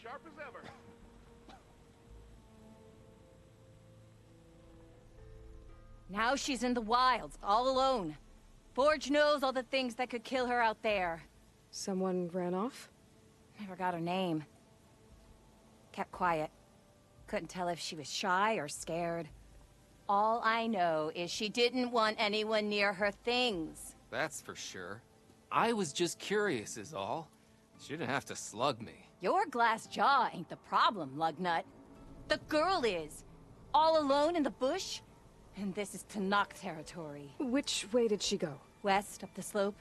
sharp as ever. Now she's in the wilds, all alone. Forge knows all the things that could kill her out there. Someone ran off? Never got her name. Kept quiet. Couldn't tell if she was shy or scared. All I know is she didn't want anyone near her things. That's for sure. I was just curious is all. She didn't have to slug me. Your glass jaw ain't the problem, lugnut. The girl is. All alone in the bush. And this is Tanakh territory. Which way did she go? West, up the slope.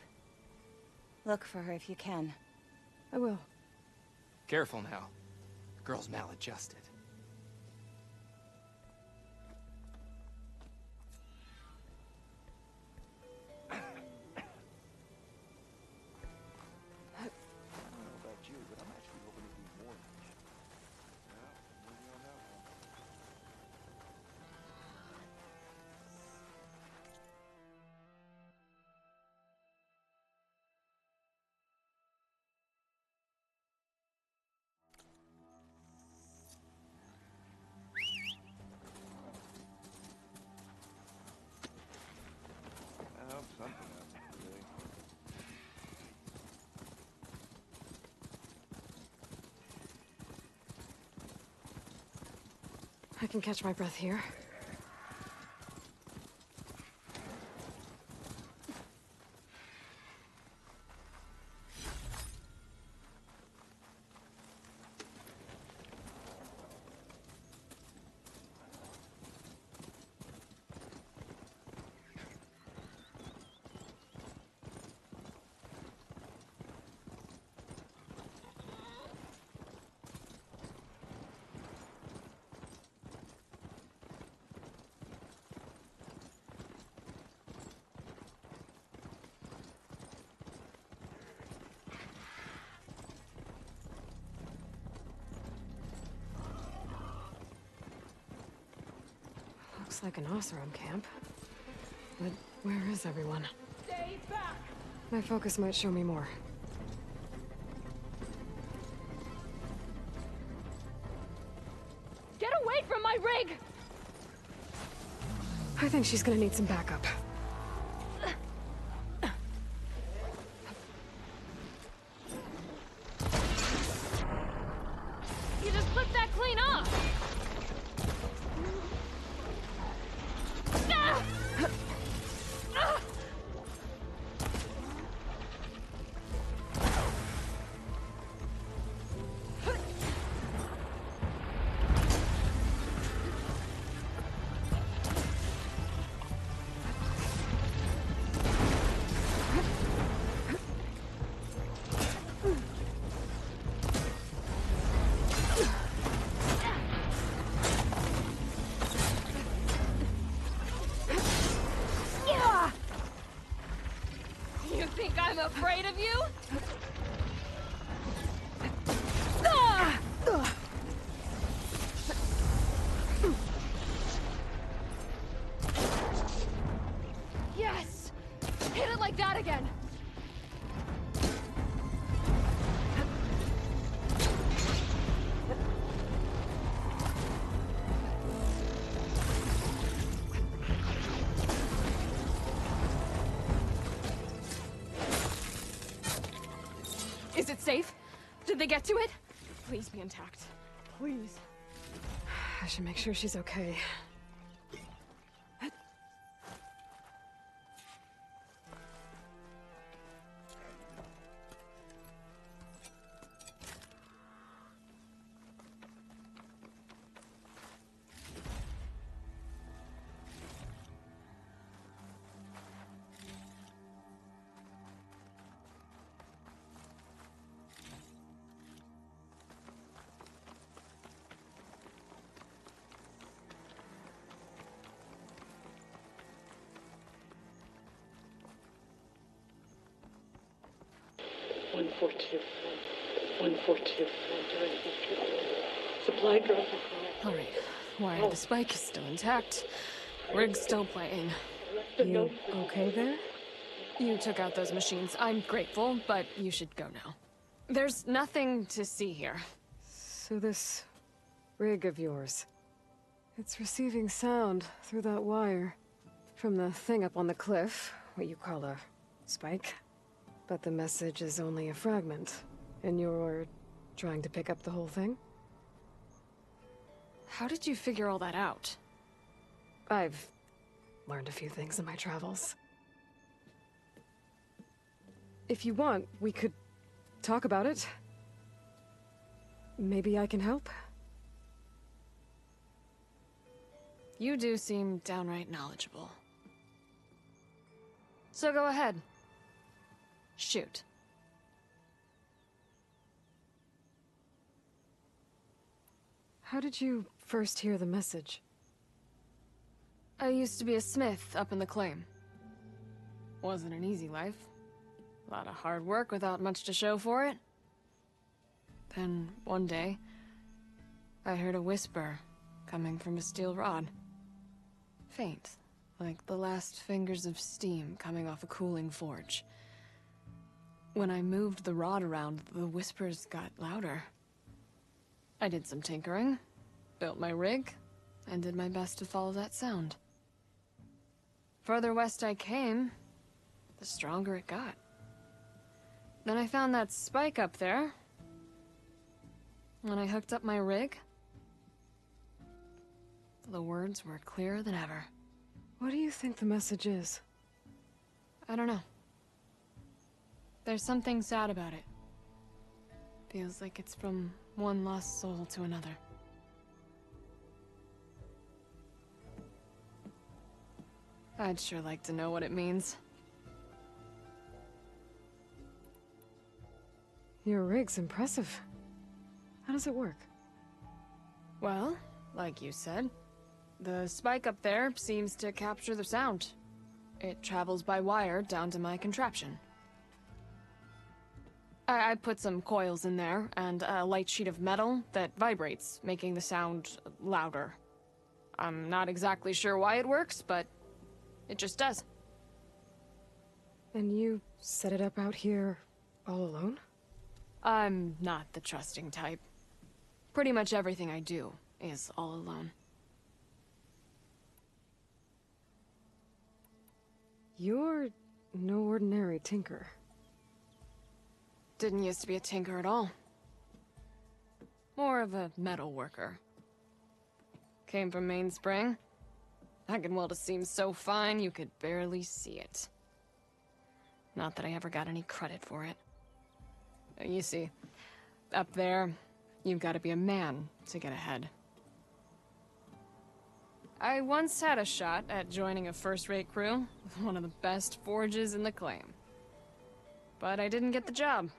Look for her if you can. I will. Careful now. The girl's maladjusted. I can catch my breath here. Looks like an Oseram camp. But where is everyone? Stay back! My focus might show me more. Get away from my rig! I think she's gonna need some backup. You just flipped that clean off! I'm afraid of you? Yes! Hit it like that again! Is it safe? Did they get to it? Please be intact. Please. I should make sure she's okay. Supply drop. Alright. Wire the spike is still intact. Rig's still playing. You okay there? You took out those machines. I'm grateful, but you should go now. There's nothing to see here. So this rig of yours, it's receiving sound through that wire from the thing up on the cliff, what you call a spike. But the message is only a fragment, and you're trying to pick up the whole thing? How did you figure all that out? I've learned a few things in my travels. If you want, we could talk about it. Maybe I can help? You do seem downright knowledgeable. So go ahead. Shoot. How did you first hear the message? I used to be a smith up in the claim. Wasn't an easy life. A lot of hard work without much to show for it. Then, one day, I heard a whisper coming from a steel rod. Faint, like the last fingers of steam coming off a cooling forge. When I moved the rod around, the whispers got louder. I did some tinkering, built my rig, and did my best to follow that sound. Further west I came, the stronger it got. Then I found that spike up there. When I hooked up my rig, the words were clearer than ever. What do you think the message is? I don't know. There's something sad about it. Feels like it's from one lost soul to another. I'd sure like to know what it means. Your rig's impressive. How does it work? Well, like you said, the spike up there seems to capture the sound. It travels by wire down to my contraption. I put some coils in there, and a light sheet of metal that vibrates, making the sound louder. I'm not exactly sure why it works, but it just does. And you set it up out here all alone? I'm not the trusting type. Pretty much everything I do is all alone. You're no ordinary tinker. Didn't used to be a tinker at all. More of a metal worker. Came from Mainspring. I can weld a seam so fine you could barely see it. Not that I ever got any credit for it. You see, up there, you've got to be a man to get ahead. I once had a shot at joining a first-rate crew with one of the best forges in the claim. But I didn't get the job.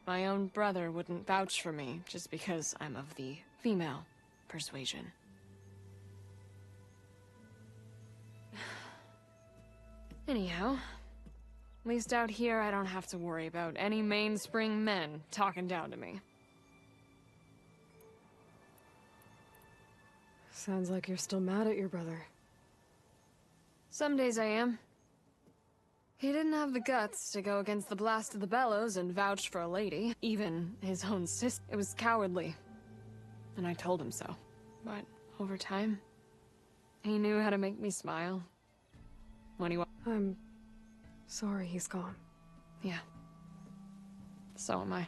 My own brother wouldn't vouch for me just because I'm of the female persuasion. Anyhow, at least out here I don't have to worry about any Mainspring men talking down to me. Sounds like you're still mad at your brother. Some days I am. He didn't have the guts to go against the blast of the bellows and vouch for a lady, even his own sister. It was cowardly, and I told him so. But over time, he knew how to make me smile. When he I'm sorry he's gone. Yeah. So am I.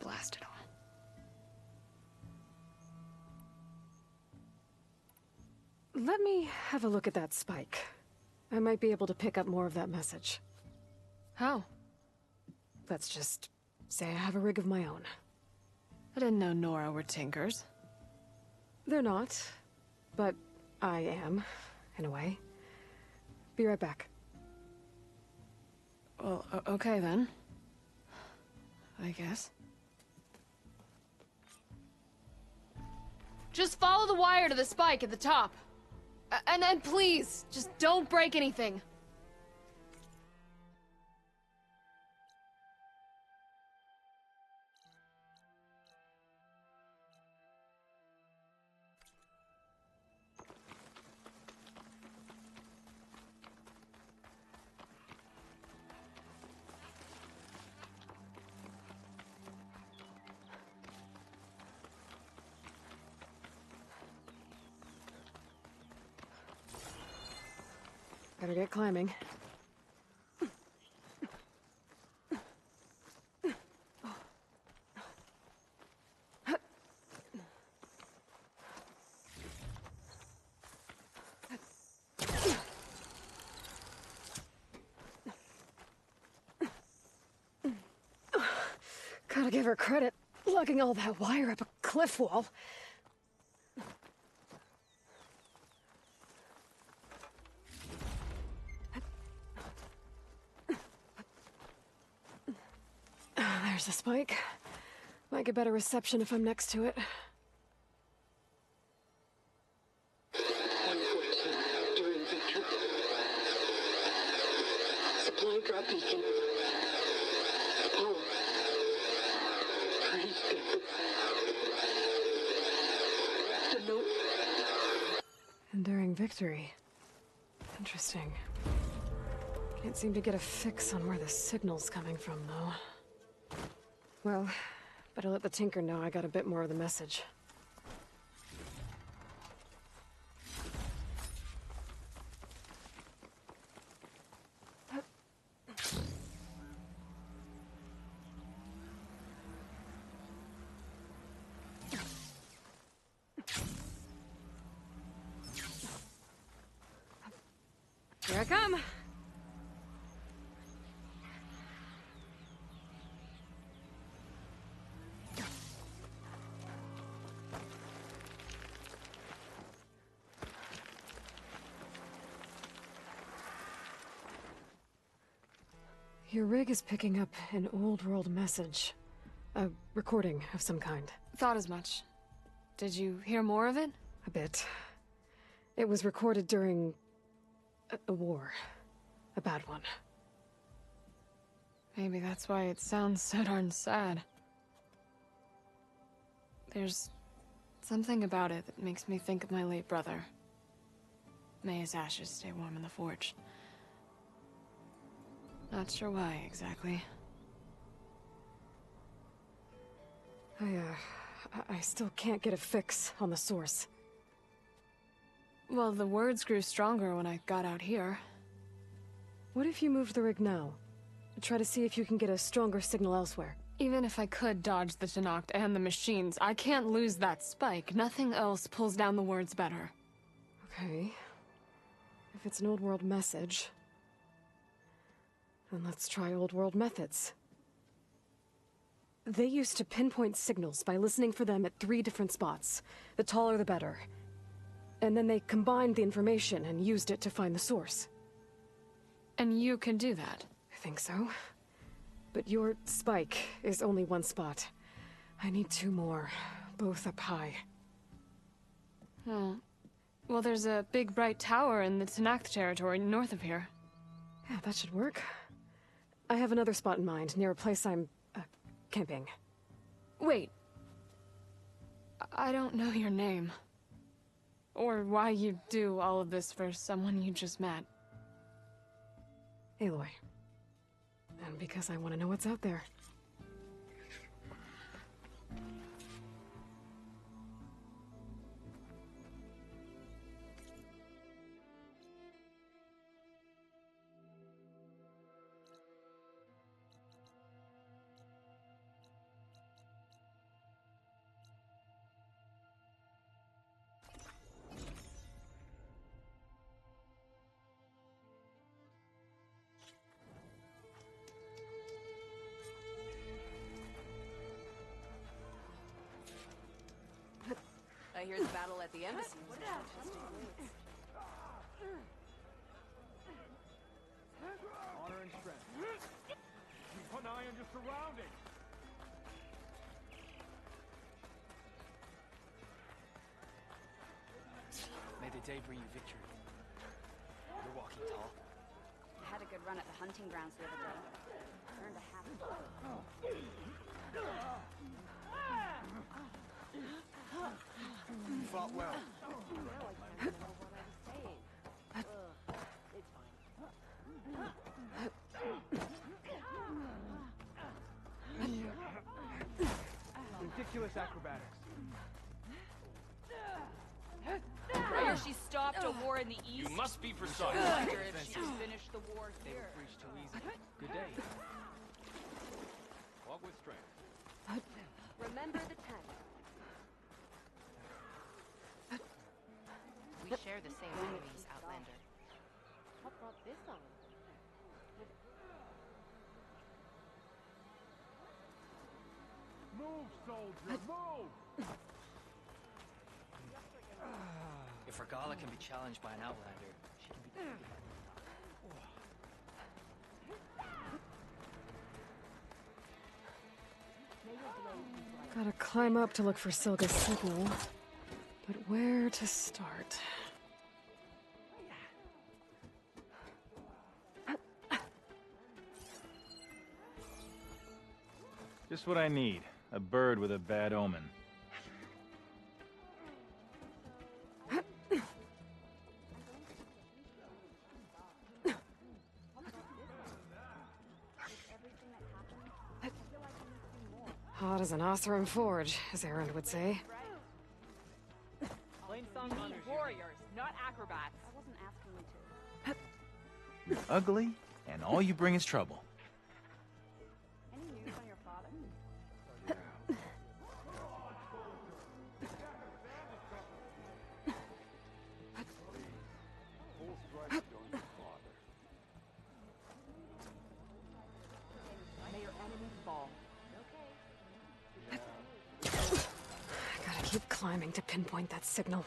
Blast it all. Let me have a look at that spike. I might be able to pick up more of that message. How? Let's just say I have a rig of my own. I didn't know Nora were tinkers. They're not, but I am, in a way. Be right back. Well, okay then. I guess. Just follow the wire to the spike at the top. And then please, just don't break anything. Better get climbing. Gotta give her credit, lugging all that wire up a cliff wall. There's the spike. Might get better reception if I'm next to it. 114 during victory. Supply drop beacon. Apollo. Please get the note. Enduring victory. Interesting. Can't seem to get a fix on where the signal's coming from, though. Well, better let the Tinker know I got a bit more of the message. Here I come! Your rig is picking up an old world message. A recording of some kind. Thought as much. Did you hear more of it? A bit. It was recorded during a war. A bad one. Maybe that's why it sounds so darn sad. There's something about it that makes me think of my late brother. May his ashes stay warm in the forge. Not sure why, exactly. I still can't get a fix on the source. Well, the words grew stronger when I got out here. What if you move the rig now? Try to see if you can get a stronger signal elsewhere. Even if I could dodge the knockdown and the machines, I can't lose that spike. Nothing else pulls down the words better. Okay. If it's an old world message, then let's try old world methods. They used to pinpoint signals by listening for them at 3 different spots. The taller the better. And then they combined the information and used it to find the source. And you can do that? I think so. But your spike is only 1 spot. I need 2 more, both up high. Oh. Well, there's a big bright tower in the Tenakth territory north of here. Yeah, that should work. I have another spot in mind, near a place I'm, camping. Wait. I don't know your name. Or why you do all of this for someone you just met. Aloy. And because I want to know what's out there. I hear the battle at the embassy. Honor and strength. Keep an eye on your surroundings. May the day bring you victory. You're walking tall. I had a good run at the hunting grounds the other day. Earned a half. You fought well. Ridiculous acrobatics. Are your she stopped a war in the East? You must be precise. I wonder if she's finished the war They here. were breached too easy. Good day. Walk with strength. Remember the 10. We share the same enemies, Outlander. What brought this on? Move, soldier, move! If Regala can be challenged by an Outlander, she can be defeated. Gotta climb up to look for Silga's signal. But where to start? Just what I need. A bird with a bad omen. Hot as an Oseram forge, as Erend would say. Warriors, not acrobats. I wasn't asking you to. You're ugly, and all you bring is trouble. Any news on your father? Full strike going to father. May your enemies fall. Gotta keep climbing to pinpoint that signal.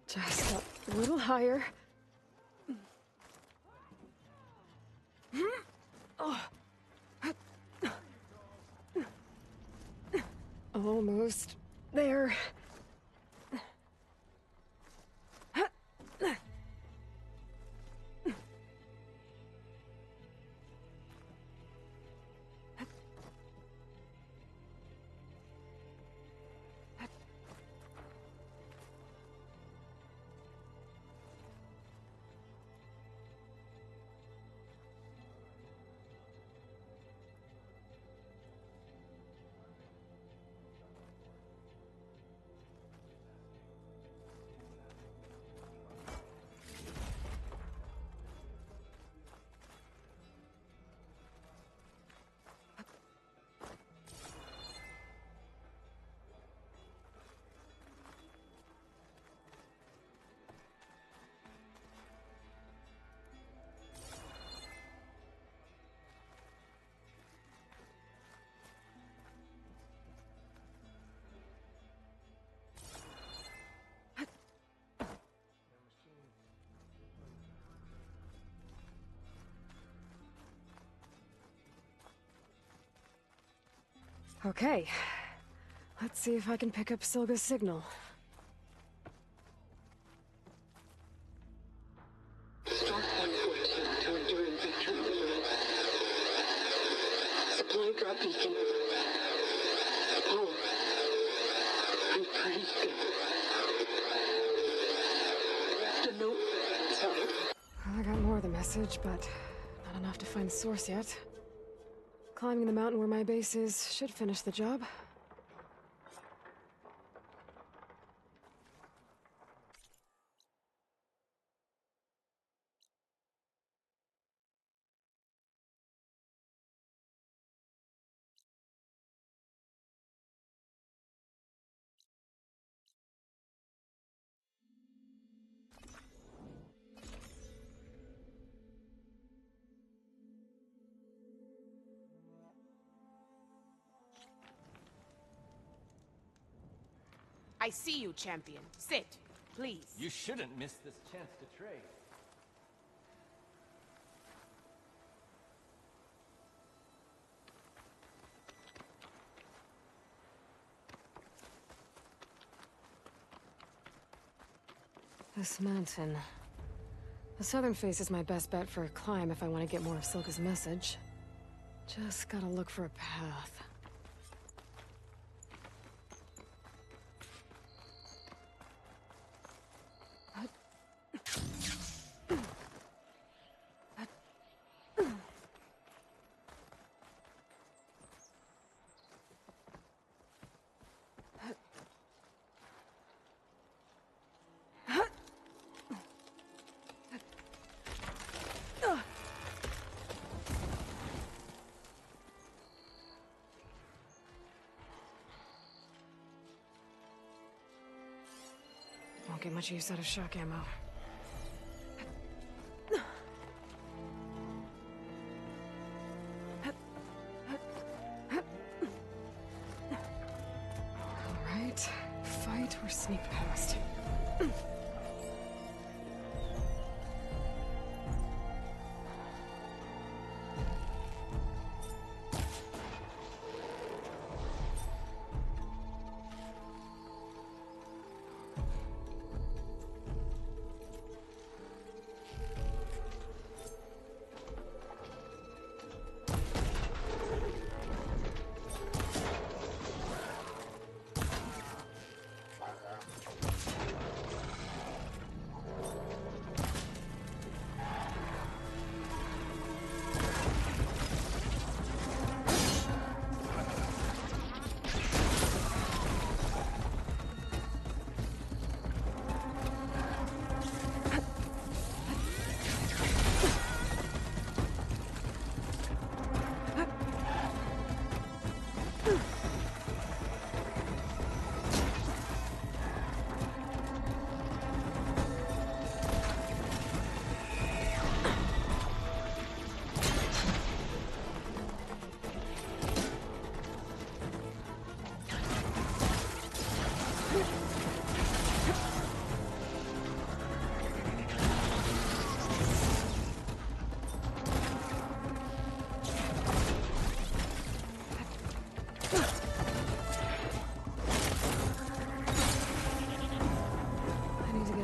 Just a little higher. Almost there. Okay. Let's see if I can pick up Silga's signal. Start 114 to enduring victory. Supply drop beacon. Apollo. I'm praised. The note. Sorry. Well, I got more of the message, but not enough to find the source yet. Climbing the mountain where my base is should finish the job. I see you, champion. Sit, please. You shouldn't miss this chance to trade. This mountain. The southern face is my best bet for a climb if I want to get more of Silka's message. Just gotta look for a path. Won't get much use out of shock ammo. Alright, fight or sneak past.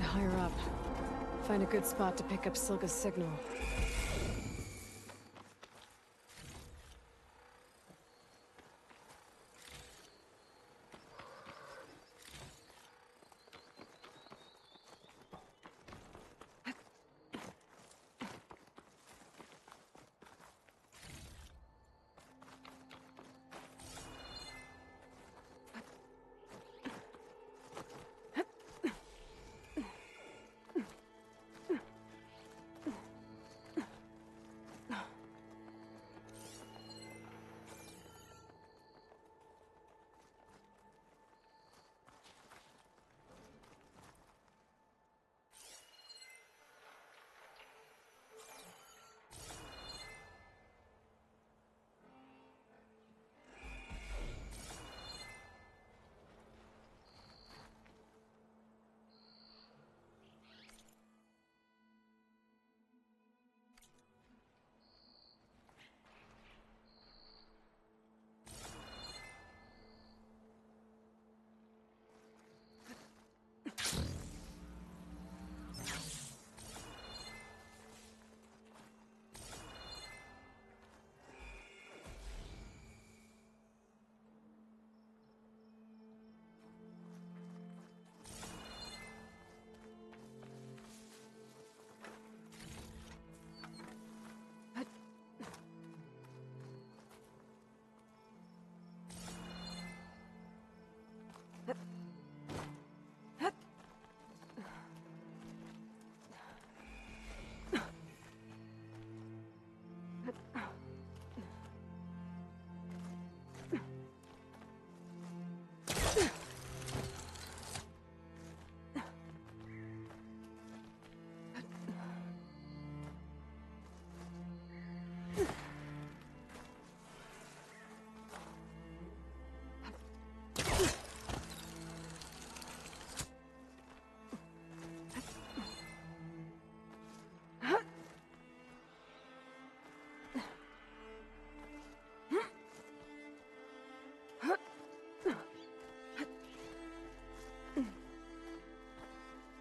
Higher up. Find a good spot to pick up Silka's signal.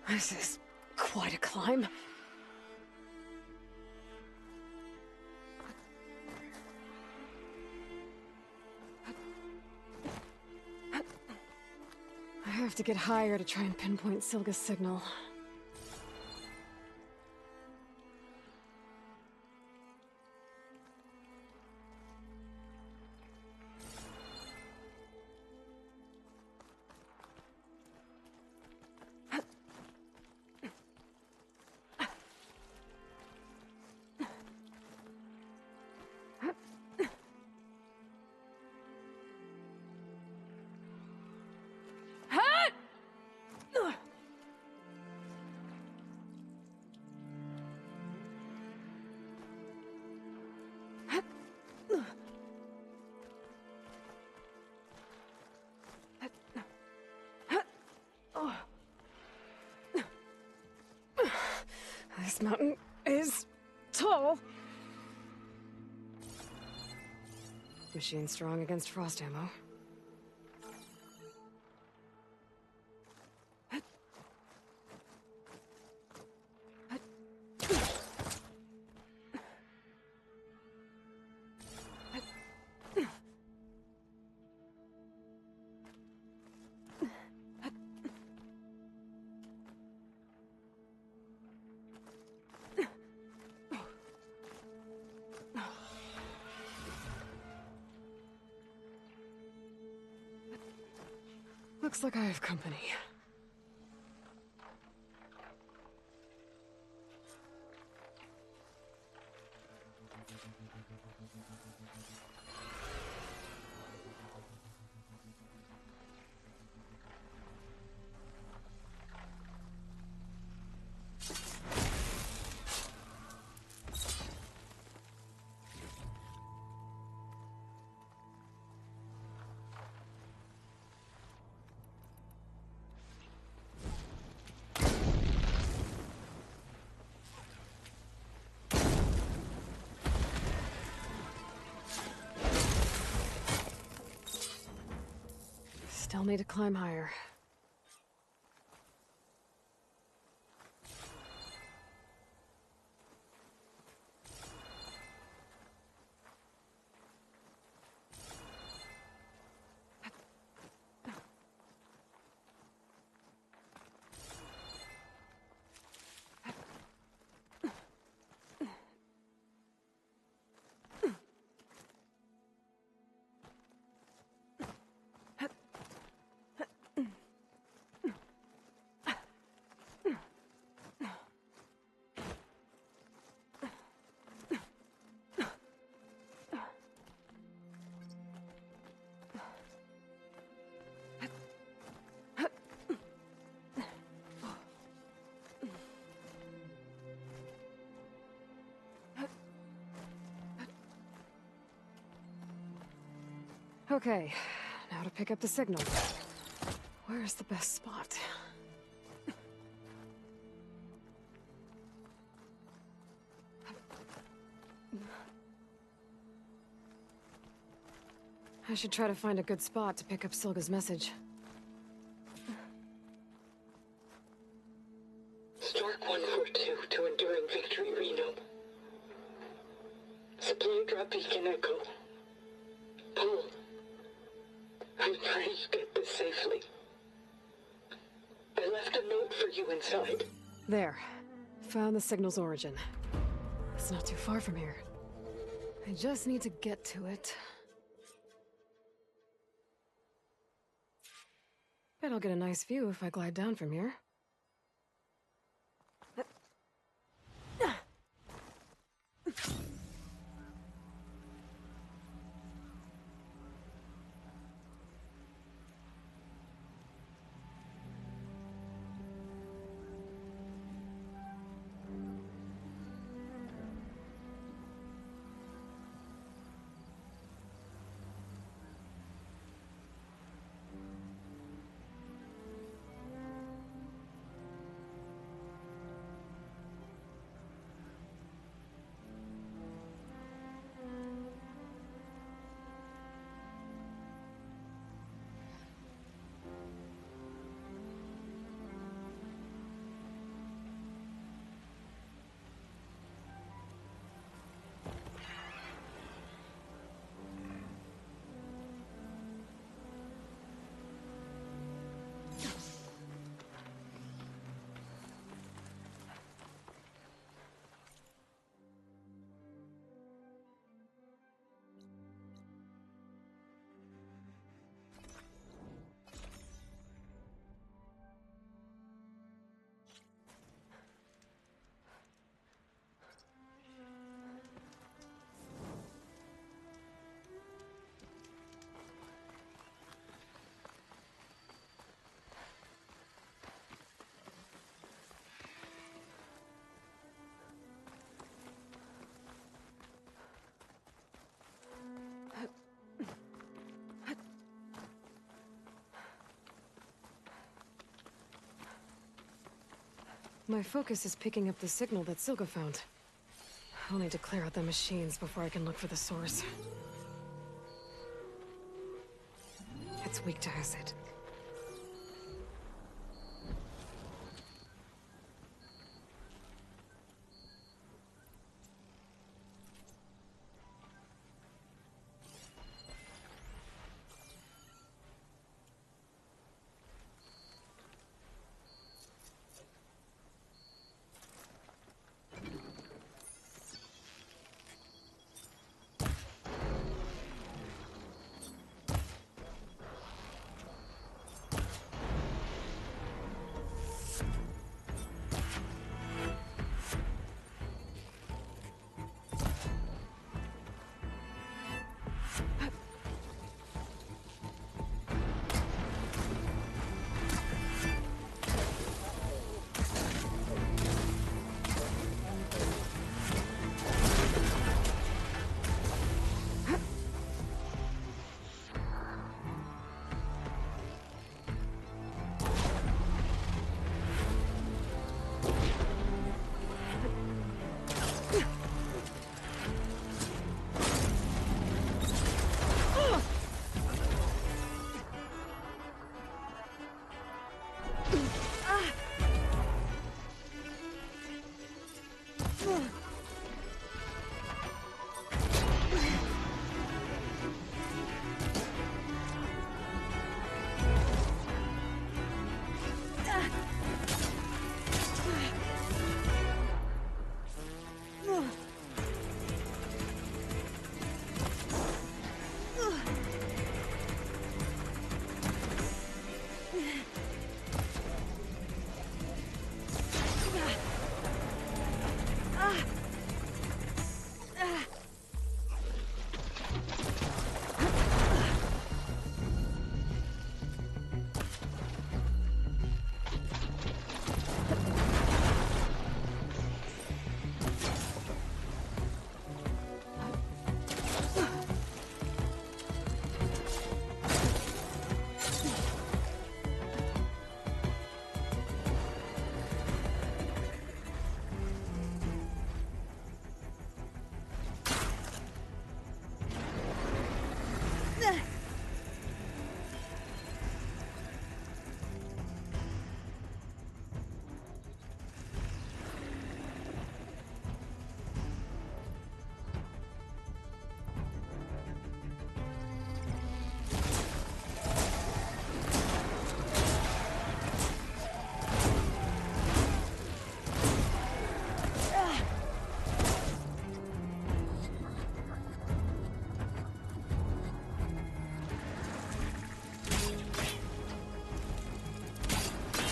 This is Quite a climb. I have to get higher to try and pinpoint Silga's signal. This mountain is tall. Machine strong against frost ammo. Looks like I have company. Still need to climb higher. Okay, now to pick up the signal. Where's the best spot? I should try to find a good spot to pick up Silga's message. Stark 142 to Enduring Victory, Reno. Supply drop beacon echo. Paul, I pray you get this safely. I left a note for you inside. There. Found the signal's origin. It's not too far from here. I just need to get to it. Bet I'll get a nice view if I glide down from here. My focus is picking up the signal that Silga found. I'll need to clear out the machines before I can look for the source. It's weak to acid.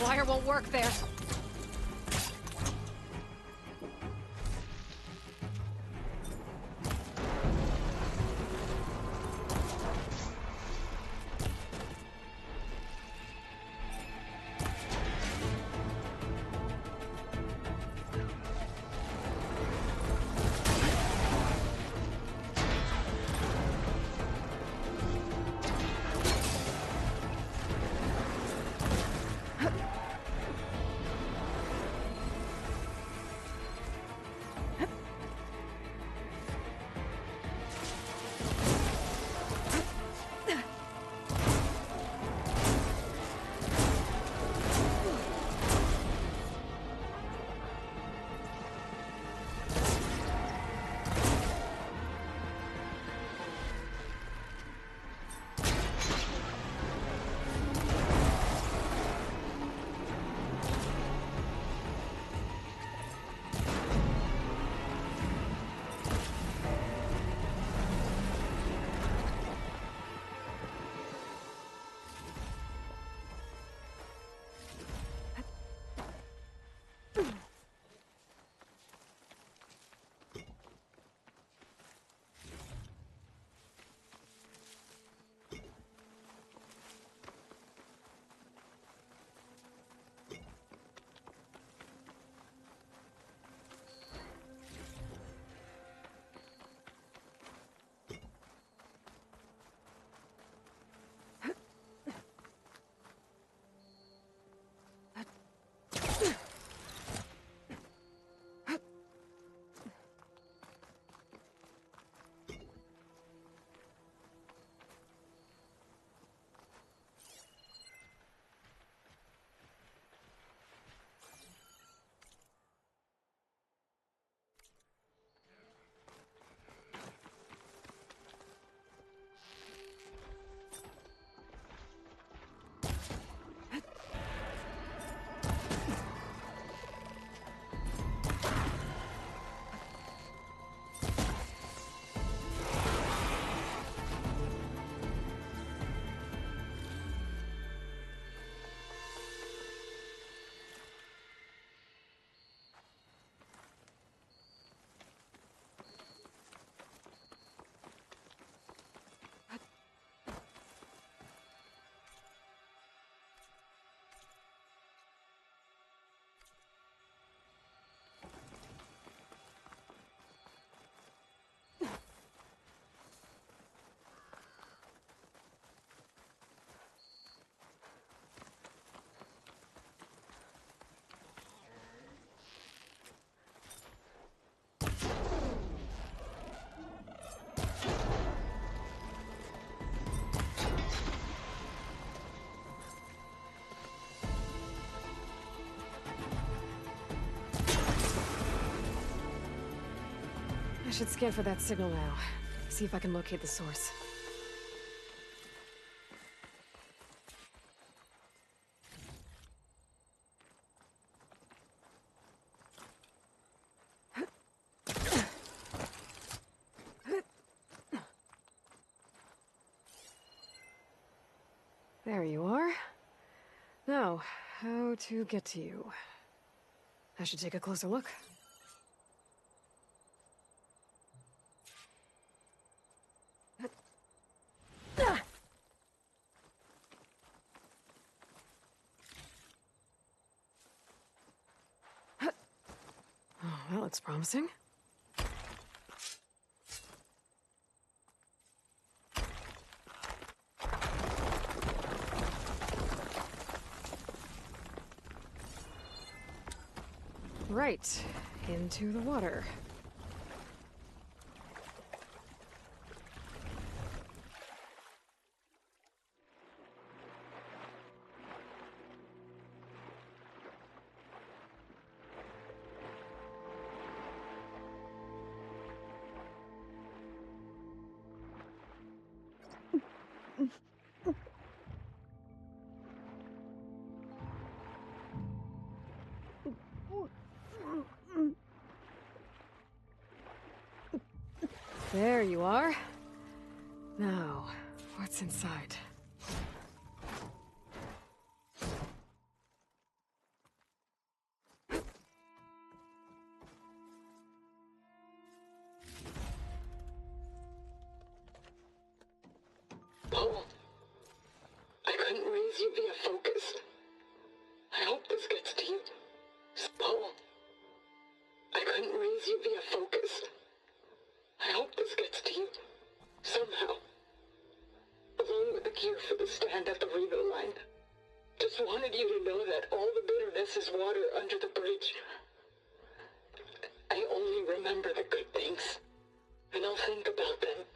Wire won't work there. should scan for that signal now. See if I can locate the source. There you are. Now, how to get to you? I should take a closer look. Oh, that looks promising. Right, into the water. There you are. Now, what's inside? Paul, I couldn't raise you via focus. I hope this gets to you. Paul, I couldn't raise you via focus. I hope this gets to you. Somehow. Along with the gear for the stand at the Reno line. Just wanted you to know that all the bitterness is water under the bridge. I only remember the good things. And I'll think about them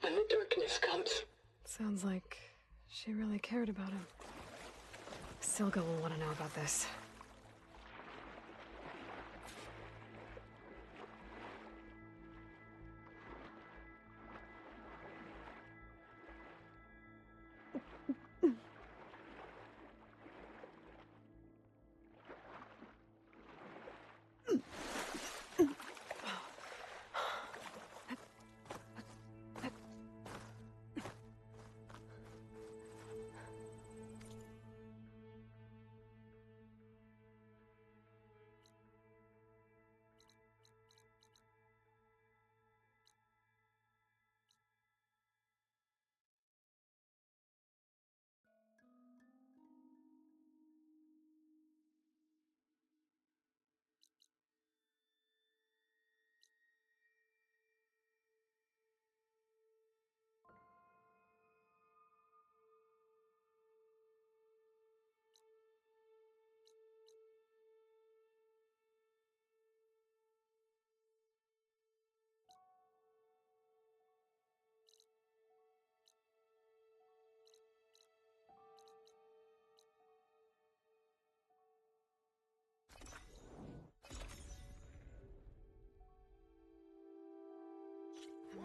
when the darkness comes. Sounds like she really cared about him. Silga will want to know about this.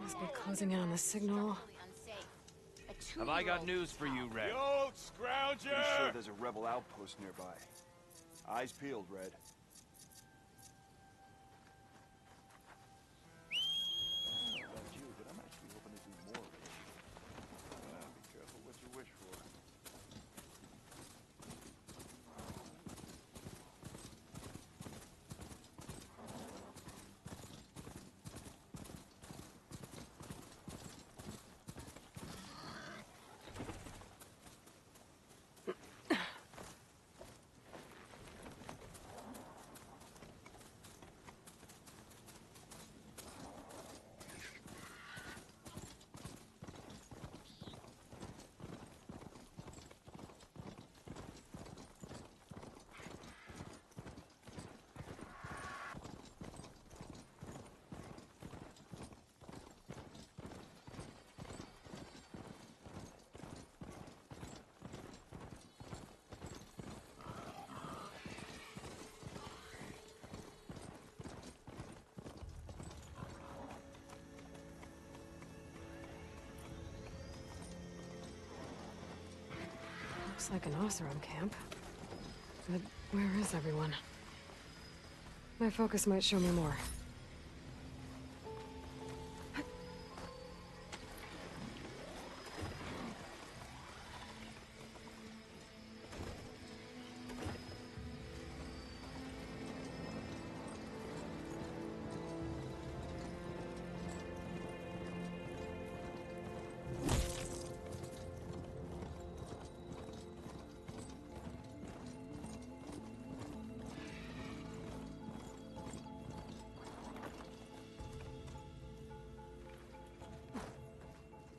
Must be closing in on the signal. Have I got news for you, Red? Yo, Scrounger! Pretty sure there's a rebel outpost nearby. Eyes peeled, Red. I don't know about you, but I'm actually hoping to do more of this. Be careful what you wish for. Looks like an Oseram camp. But where is everyone? My focus might show me more.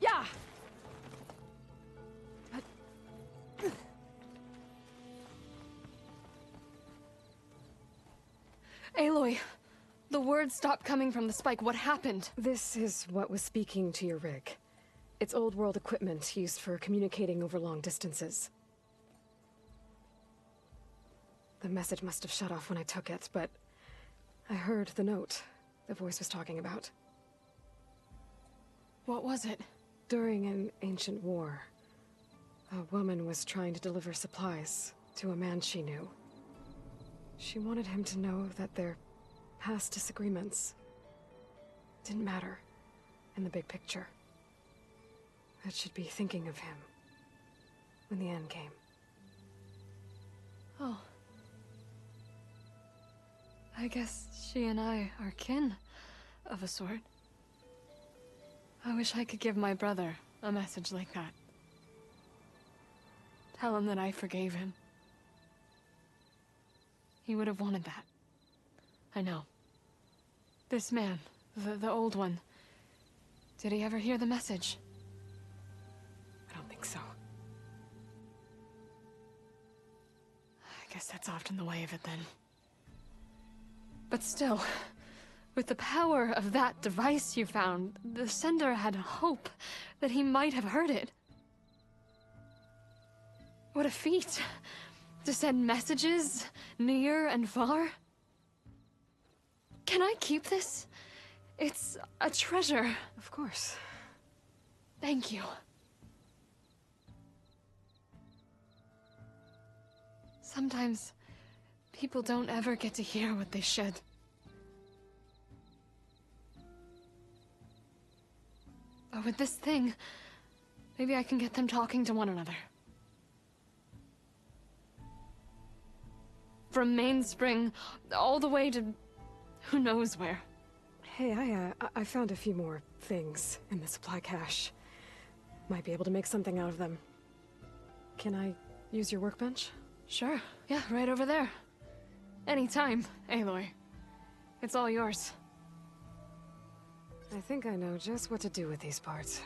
Yeah! Aloy! The words stopped coming from the spike. What happened? This is what was speaking to your rig. It's old world equipment used for communicating over long distances. The message must have shut off when I took it, but I heard the note the voice was talking about. What was it? During an ancient war, a woman was trying to deliver supplies to a man she knew. She wanted him to know that their past disagreements didn't matter in the big picture. That she'd be thinking of him when the end came. Oh. I guess she and I are kin, of a sort. I wish I could give my brother a message like that. Tell him that I forgave him. He would have wanted that. I know. This man, the old one, did he ever hear the message? I don't think so. I guess that's often the way of it then. But still, with the power of that device you found, the sender had hope that he might have heard it. What a feat! To send messages near and far. Can I keep this? It's a treasure. Of course. Thank you. Sometimes people don't ever get to hear what they should. But with this thing, maybe I can get them talking to one another. From Mainspring, all the way to who knows where. Hey, I found a few more things in the supply cache. Might be able to make something out of them. Can I use your workbench? Sure. Yeah, right over there. Anytime, Aloy. It's all yours. I think I know just what to do with these parts.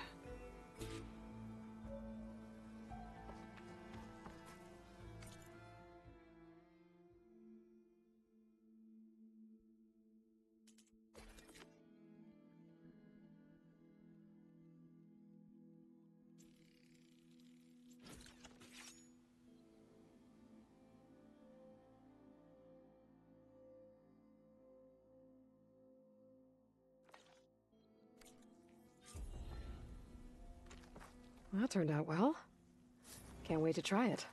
Well, that turned out well. Can't wait to try it.